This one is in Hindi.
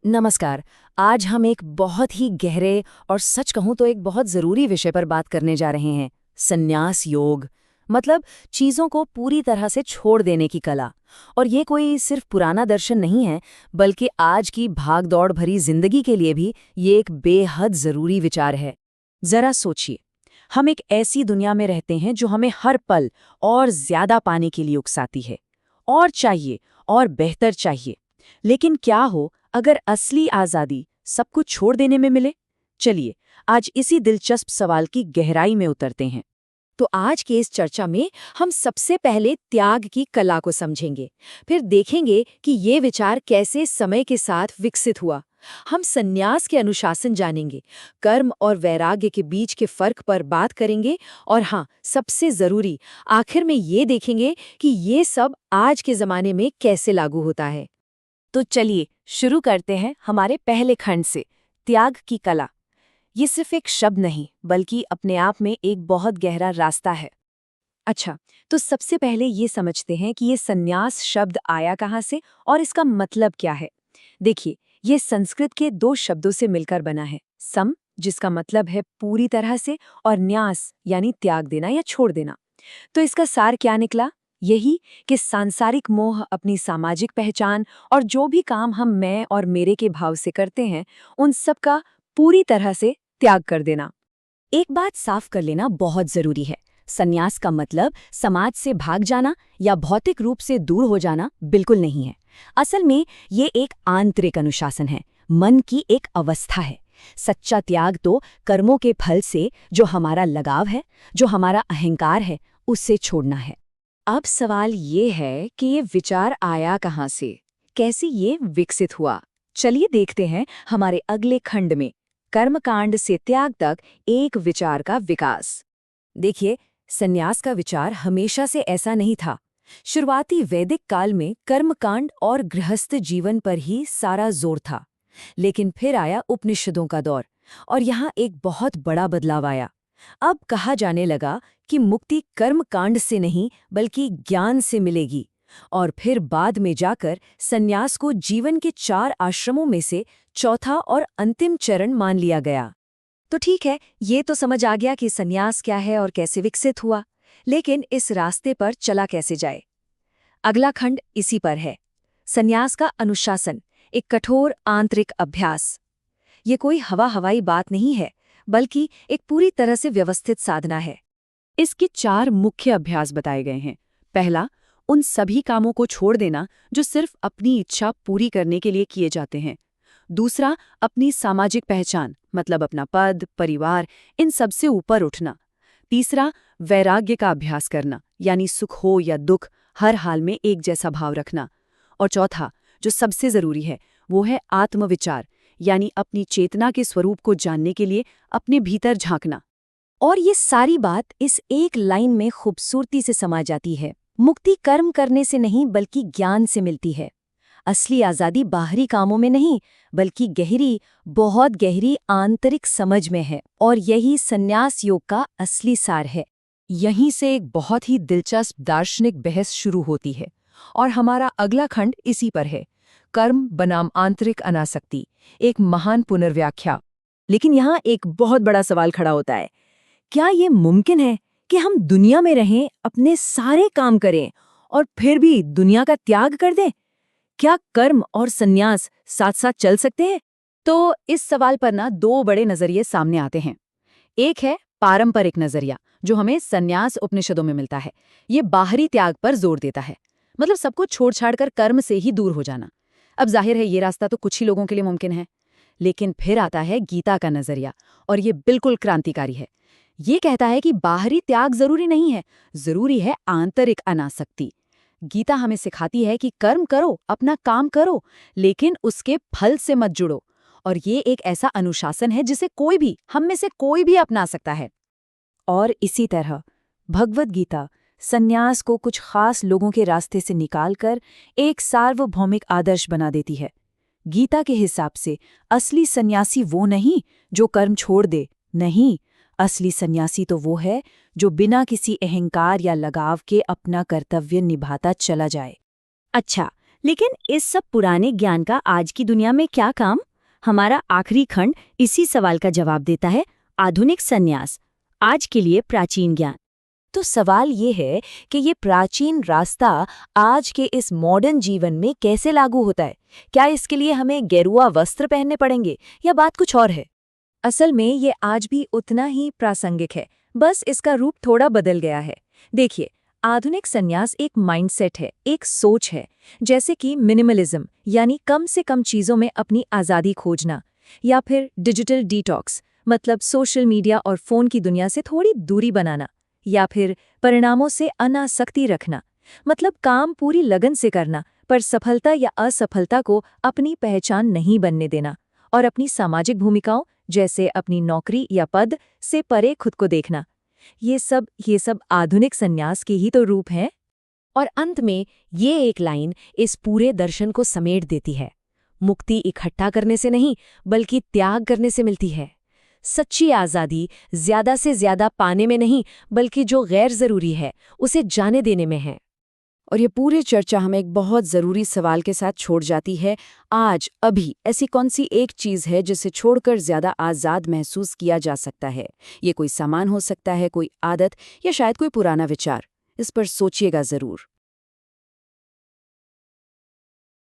नमस्कार। आज हम एक बहुत ही गहरे और सच कहूं तो एक बहुत ज़रूरी विषय पर बात करने जा रहे हैं। संन्यास योग मतलब चीज़ों को पूरी तरह से छोड़ देने की कला। और ये कोई सिर्फ पुराना दर्शन नहीं है, बल्कि आज की भाग-दौड़ भरी जिंदगी के लिए भी ये एक बेहद ज़रूरी विचार है। ज़रा सोचिए, हम एक ऐसी दुनिया में रहते हैं जो हमें हर पल और ज़्यादा पाने के लिए उकसाती है। और चाहिए, और बेहतर चाहिए। लेकिन क्या हो अगर असली आज़ादी सब कुछ छोड़ देने में मिले? चलिए, आज इसी दिलचस्प सवाल की गहराई में उतरते हैं। तो आज के इस चर्चा में हम सबसे पहले त्याग की कला को समझेंगे, फिर देखेंगे कि ये विचार कैसे समय के साथ विकसित हुआ। हम संन्यास के अनुशासन जानेंगे, कर्म और वैराग्य के बीच के फर्क पर बात करेंगे, और हाँ, सबसे जरूरी, आखिर में ये देखेंगे कि ये सब आज के जमाने में कैसे लागू होता है। तो चलिए शुरू करते हैं हमारे पहले खंड से, त्याग की कला। ये सिर्फ एक शब्द नहीं, बल्कि अपने आप में एक बहुत गहरा रास्ता है। अच्छा, तो सबसे पहले ये समझते हैं कि ये संन्यास शब्द आया कहाँ से और इसका मतलब क्या है। देखिए, ये संस्कृत के दो शब्दों से मिलकर बना है। सम, जिसका मतलब है पूरी तरह से, और न्यास यानी त्याग देना या छोड़ देना। तो इसका सार क्या निकला? यही कि सांसारिक मोह, अपनी सामाजिक पहचान और जो भी काम हम मैं और मेरे के भाव से करते हैं, उन सब का पूरी तरह से त्याग कर देना। एक बात साफ कर लेना बहुत जरूरी है। संन्यास का मतलब समाज से भाग जाना या भौतिक रूप से दूर हो जाना बिल्कुल नहीं है। असल में ये एक आंतरिक अनुशासन है, मन की एक अवस्था है। सच्चा त्याग तो कर्मों के फल से जो हमारा लगाव है, जो हमारा अहंकार है, उससे छोड़ना है। अब सवाल ये है कि ये विचार आया कहाँ से, कैसे ये विकसित हुआ। चलिए देखते हैं हमारे अगले खंड में, कर्मकांड से त्याग तक एक विचार का विकास। देखिए, संन्यास का विचार हमेशा से ऐसा नहीं था। शुरुआती वैदिक काल में कर्मकांड और गृहस्थ जीवन पर ही सारा जोर था। लेकिन फिर आया उपनिषदों का दौर, और यहाँ एक बहुत बड़ा बदलाव आया। अब कहा जाने लगा कि मुक्ति कर्मकांड से नहीं, बल्कि ज्ञान से मिलेगी। और फिर बाद में जाकर संन्यास को जीवन के 4 आश्रमों में से चौथा और अंतिम चरण मान लिया गया। तो ठीक है, ये तो समझ आ गया कि संन्यास क्या है और कैसे विकसित हुआ। लेकिन इस रास्ते पर चला कैसे जाए? अगला खंड इसी पर है। संन्यास का अनुशासन, एक कठोर आंतरिक अभ्यास। ये कोई हवाई बात नहीं है, बल्कि एक पूरी तरह से व्यवस्थित साधना है। इसके 4 मुख्य अभ्यास बताए गए हैं। पहला, उन सभी कामों को छोड़ देना जो सिर्फ अपनी इच्छा पूरी करने के लिए किए जाते हैं। दूसरा, अपनी सामाजिक पहचान, मतलब अपना पद, परिवार, इन सब से ऊपर उठना। तीसरा, वैराग्य का अभ्यास करना, यानी सुख हो या दुख, हर हाल में एक जैसा भाव रखना। और चौथा, जो सबसे जरूरी है, वो है आत्मविचार, यानी अपनी चेतना के स्वरूप को जानने के लिए अपने भीतर झांकना। और ये सारी बात इस एक लाइन में खूबसूरती से समा जाती है। मुक्ति कर्म करने से नहीं, बल्कि ज्ञान से मिलती है। असली आज़ादी बाहरी कामों में नहीं, बल्कि गहरी, बहुत गहरी आंतरिक समझ में है। और यही संन्यास योग का असली सार है। यहीं से एक बहुत ही दिलचस्प दार्शनिक बहस शुरू होती है, और हमारा अगला खंड इसी पर है। कर्म बनाम आंतरिक अनासक्ति, एक महान पुनर्व्याख्या। लेकिन यहाँ एक बहुत बड़ा सवाल खड़ा होता है। क्या ये मुमकिन है कि हम दुनिया में रहें, अपने सारे काम करें, और फिर भी दुनिया का त्याग कर दें? क्या कर्म और संन्यास साथ साथ चल सकते हैं? तो इस सवाल पर 2 बड़े नजरिए सामने आते हैं। एक है पारंपरिक नजरिया, जो हमें संन्यास उपनिषदों में मिलता है। ये बाहरी त्याग पर जोर देता है, मतलब सब कुछ छोड़ छाड़ कर कर्म से ही दूर हो जाना। अब जाहिर है ये रास्ता तो कुछ ही लोगों के लिए मुमकिन है। लेकिन फिर आता है गीता का नजरिया, और ये बिल्कुल क्रांतिकारी है। ये कहता है कि बाहरी त्याग जरूरी नहीं है, जरूरी है आंतरिक अनासक्ति। गीता हमें सिखाती है कि कर्म करो, अपना काम करो, लेकिन उसके फल से मत जुड़ो। और ये एक ऐसा अनुशासन है जिसे कोई भी, हम में से कोई भी अपना सकता है। और इसी तरह भगवद गीता संन्यास को कुछ खास लोगों के रास्ते से निकालकर एक सार्वभौमिक आदर्श बना देती है। गीता के हिसाब से असली सन्यासी वो नहीं जो कर्म छोड़ दे, नहीं, असली सन्यासी तो वो है जो बिना किसी अहंकार या लगाव के अपना कर्तव्य निभाता चला जाए। अच्छा, लेकिन इस सब पुराने ज्ञान का आज की दुनिया में क्या काम? हमारा आखिरी खंड इसी सवाल का जवाब देता है, आधुनिक संन्यास, आज के लिए प्राचीन ज्ञान। तो सवाल ये है कि ये प्राचीन रास्ता आज के इस मॉडर्न जीवन में कैसे लागू होता है? क्या इसके लिए हमें गेरुआ वस्त्र पहनने पड़ेंगे या बात कुछ और है? असल में ये आज भी उतना ही प्रासंगिक है, बस इसका रूप थोड़ा बदल गया है। देखिए, आधुनिक संन्यास एक माइंडसेट है, एक सोच है, जैसे कि मिनिमलिज्म यानी कम से कम चीज़ों में अपनी आज़ादी खोजना, या फिर डिजिटल डिटॉक्स मतलब सोशल मीडिया और फ़ोन की दुनिया से थोड़ी दूरी बनाना, या फिर परिणामों से अनासक्ति रखना मतलब काम पूरी लगन से करना पर सफलता या असफलता को अपनी पहचान नहीं बनने देना, और अपनी सामाजिक भूमिकाओं जैसे अपनी नौकरी या पद से परे खुद को देखना। ये सब आधुनिक संन्यास के ही तो रूप हैं। और अंत में ये एक लाइन इस पूरे दर्शन को समेट देती है, मुक्ति इकट्ठा करने से नहीं बल्कि त्याग करने से मिलती है। सच्ची आज़ादी ज्यादा से ज्यादा पाने में नहीं बल्कि जो गैर जरूरी है उसे जाने देने में है। और ये पूरी चर्चा हमें एक बहुत ज़रूरी सवाल के साथ छोड़ जाती है, आज अभी ऐसी कौन सी एक चीज़ है जिसे छोड़कर ज़्यादा आज़ाद महसूस किया जा सकता है? ये कोई सामान हो सकता है, कोई आदत या शायद कोई पुराना विचार। इस पर सोचिएगा ज़रूर।